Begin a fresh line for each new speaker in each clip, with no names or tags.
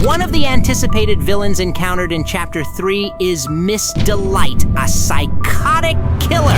One of the anticipated villains encountered in Chapter 3 is Miss Delight, a psychotic killer.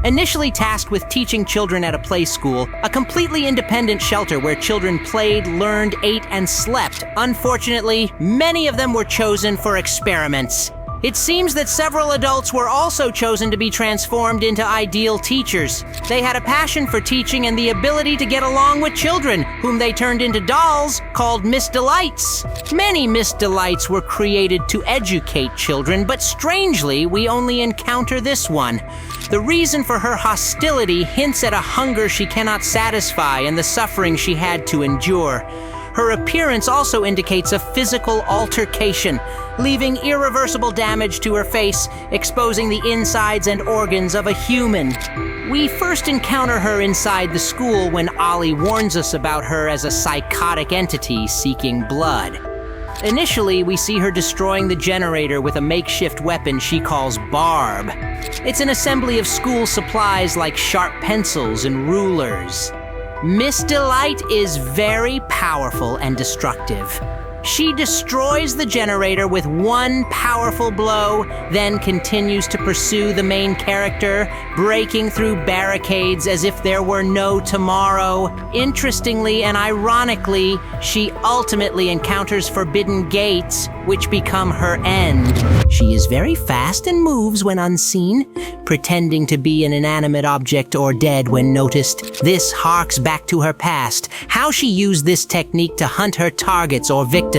Initially tasked with teaching children at a play school, a completely independent shelter where children played, learned, ate, and slept, unfortunately, many of them were chosen for experiments. It seems that several adults were also chosen to be transformed into ideal teachers. They had a passion for teaching and the ability to get along with children, whom they turned into dolls called Miss Delights. Many Miss Delights were created to educate children, but strangely, we only encounter this one. The reason for her hostility hints at a hunger she cannot satisfy and the suffering she had to endure. Her appearance also indicates a physical altercation, leaving irreversible damage to her face, exposing the insides and organs of a human. We first encounter her inside the school when Ollie warns us about her as a psychotic entity seeking blood. Initially, we see her destroying the generator with a makeshift weapon she calls Barb. It's an assembly of school supplies like sharp pencils and rulers. Miss Delight is very powerful and destructive. She destroys the generator with one powerful blow, then continues to pursue the main character, breaking through barricades as if there were no tomorrow. Interestingly and ironically, she ultimately encounters forbidden gates, which become her end. She is very fast and moves when unseen, pretending to be an inanimate object or dead when noticed. This harks back to her past, how she used this technique to hunt her targets or victims.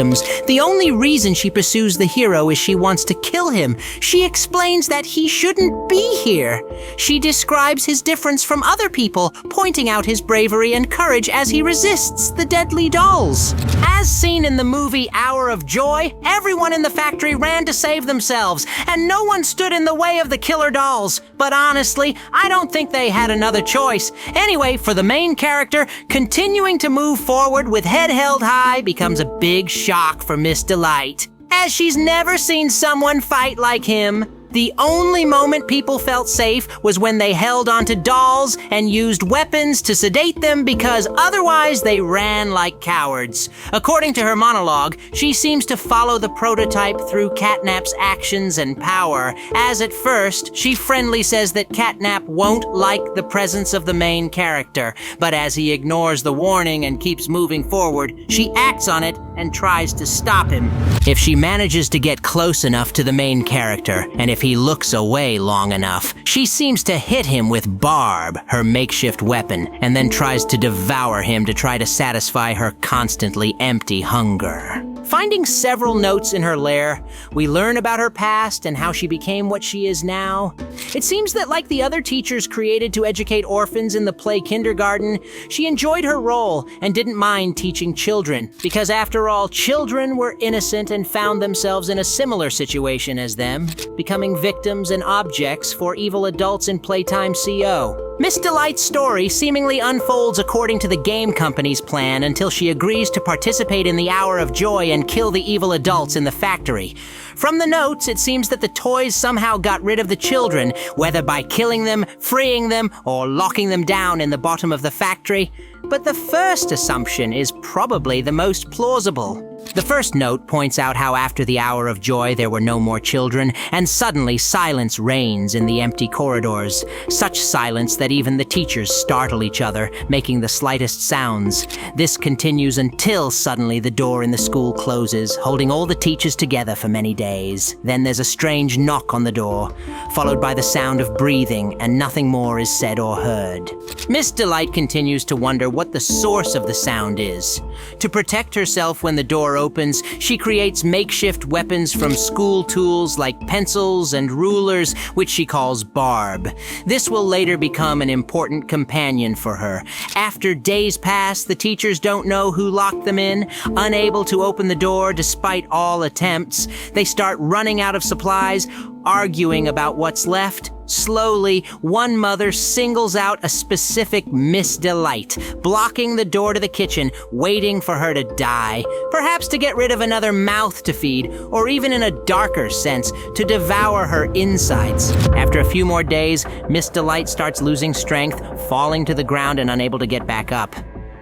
The only reason she pursues the hero is she wants to kill him. She explains that he shouldn't be here. She describes his difference from other people, pointing out his bravery and courage as he resists the deadly dolls. As seen in the movie Hour of Joy, everyone in the factory ran to save themselves, and no one stood in the way of the killer dolls. But honestly, I don't think they had another choice. Anyway, for the main character, continuing to move forward with head held high becomes a big shock for Miss Delight, as she's never seen someone fight like him. The only moment people felt safe was when they held onto dolls and used weapons to sedate them because otherwise they ran like cowards. According to her monologue, she seems to follow the prototype through CatNap's actions and power, as at first, she friendly says that CatNap won't like the presence of the main character, but as he ignores the warning and keeps moving forward, she acts on it and tries to stop him. If she manages to get close enough to the main character, and if he looks away long enough, she seems to hit him with Barb, her makeshift weapon, and then tries to devour him to try to satisfy her constantly empty hunger. Finding several notes in her lair, we learn about her past and how she became what she is now. It seems that like the other teachers created to educate orphans in the play kindergarten, she enjoyed her role and didn't mind teaching children, because after all, children were innocent and found themselves in a similar situation as them, becoming victims and objects for evil adults in Playtime CO. Miss Delight's story seemingly unfolds according to the game company's plan until she agrees to participate in the Hour of Joy and kill the evil adults in the factory. From the notes, it seems that the toys somehow got rid of the children, whether by killing them, freeing them, or locking them down in the bottom of the factory. But the first assumption is probably the most plausible. The first note points out how after the Hour of Joy there were no more children, and suddenly silence reigns in the empty corridors. Such silence that even the teachers startle each other, making the slightest sounds. This continues until suddenly the door in the school closes, holding all the teachers together for many days. Then there's a strange knock on the door, followed by the sound of breathing, and nothing more is said or heard. Miss Delight continues to wonder what the source of the sound is. To protect herself when the door opens, she creates makeshift weapons from school tools like pencils and rulers, which she calls Barb. This will later become an important companion for her. After days pass, the teachers don't know who locked them in. Unable to open the door despite all attempts, they start running out of supplies, arguing about what's left. Slowly, one mother singles out a specific Miss Delight, blocking the door to the kitchen, waiting for her to die, perhaps to get rid of another mouth to feed, or even in a darker sense, to devour her insides. After a few more days, Miss Delight starts losing strength, falling to the ground and unable to get back up.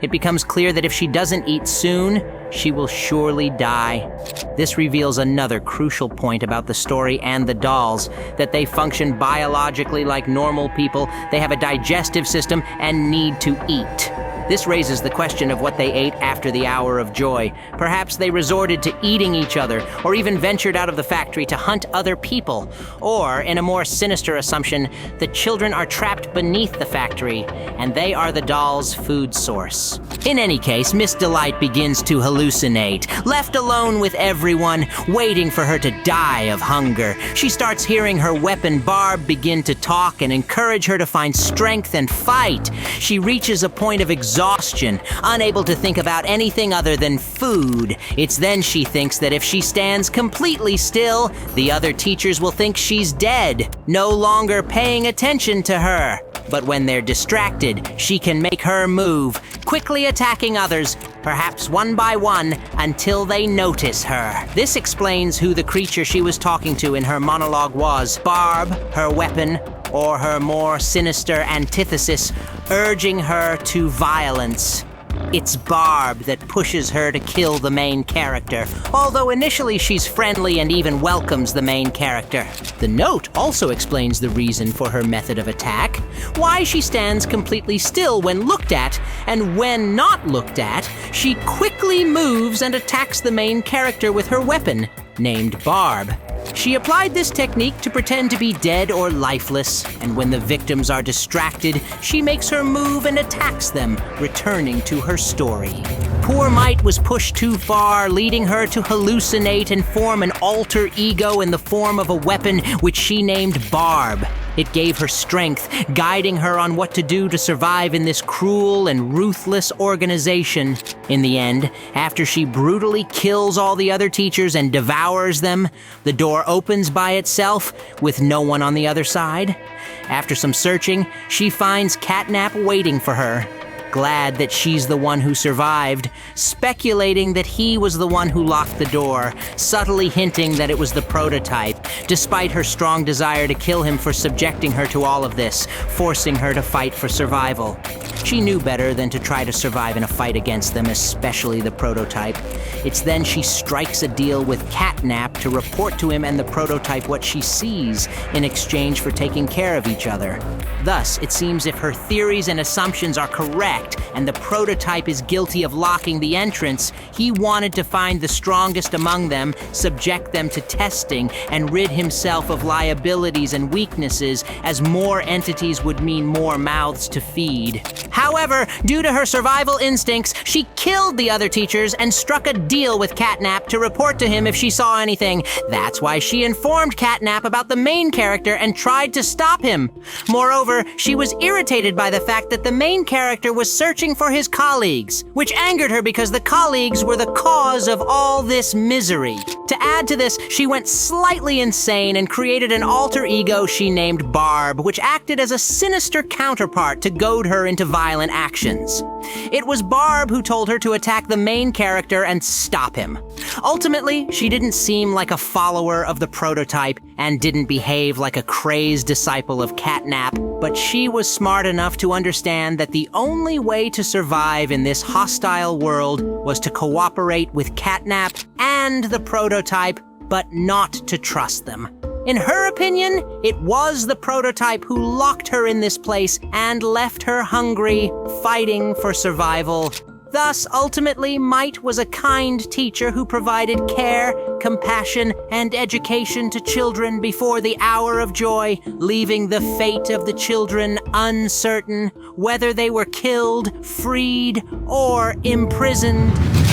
It becomes clear that if she doesn't eat soon, she will surely die. This reveals another crucial point about the story and the dolls, that they function biologically like normal people, they have a digestive system, and need to eat. This raises the question of what they ate after the hour of joy. Perhaps they resorted to eating each other, or even ventured out of the factory to hunt other people. Or, in a more sinister assumption, the children are trapped beneath the factory, and they are the doll's food source. In any case, Miss Delight begins to hallucinate, left alone with everyone, waiting for her to die of hunger. She starts hearing her weapon Barb begin to talk and encourage her to find strength and fight. She reaches a point of exhaustion, unable to think about anything other than food. It's then she thinks that if she stands completely still, the other teachers will think she's dead, no longer paying attention to her. But when they're distracted, she can make her move, quickly attacking others, perhaps one by one, until they notice her. This explains who the creature she was talking to in her monologue was: Barb, her weapon, or her more sinister antithesis, urging her to violence. It's Barb that pushes her to kill the main character, although initially she's friendly and even welcomes the main character. The note also explains the reason for her method of attack, why she stands completely still when looked at, and when not looked at, she quickly moves and attacks the main character with her weapon, named Barb. She applied this technique to pretend to be dead or lifeless, and when the victims are distracted, she makes her move and attacks them, returning to her story. Poor Mite was pushed too far, leading her to hallucinate and form an alter ego in the form of a weapon which she named Barb. It gave her strength, guiding her on what to do to survive in this cruel and ruthless organization. In the end, after she brutally kills all the other teachers and devours them, the door opens by itself with no one on the other side. After some searching, she finds CatNap waiting for her, glad that she's the one who survived, speculating that he was the one who locked the door, subtly hinting that it was the prototype, despite her strong desire to kill him for subjecting her to all of this, forcing her to fight for survival. She knew better than to try to survive in a fight against them, especially the prototype. It's then she strikes a deal with CatNap to report to him and the prototype what she sees in exchange for taking care of each other. Thus, it seems if her theories and assumptions are correct, and the prototype is guilty of locking the entrance, he wanted to find the strongest among them, subject them to testing, and rid himself of liabilities and weaknesses, as more entities would mean more mouths to feed. However, due to her survival instincts, she killed the other teachers and struck a deal with CatNap to report to him if she saw anything. That's why she informed CatNap about the main character and tried to stop him. Moreover, she was irritated by the fact that the main character was searching for his colleagues, which angered her because the colleagues were the cause of all this misery. To add to this, she went slightly insane and created an alter ego she named Barb, which acted as a sinister counterpart to goad her into violent actions. It was Barb who told her to attack the main character and stop him. Ultimately, she didn't seem like a follower of the prototype and didn't behave like a crazed disciple of CatNap, but she was smart enough to understand that the only way to survive in this hostile world was to cooperate with CatNap and the prototype, but not to trust them. In her opinion, it was the prototype who locked her in this place and left her hungry, fighting for survival. Thus, ultimately, Mite was a kind teacher who provided care, compassion, and education to children before the hour of joy, leaving the fate of the children uncertain, whether they were killed, freed, or imprisoned.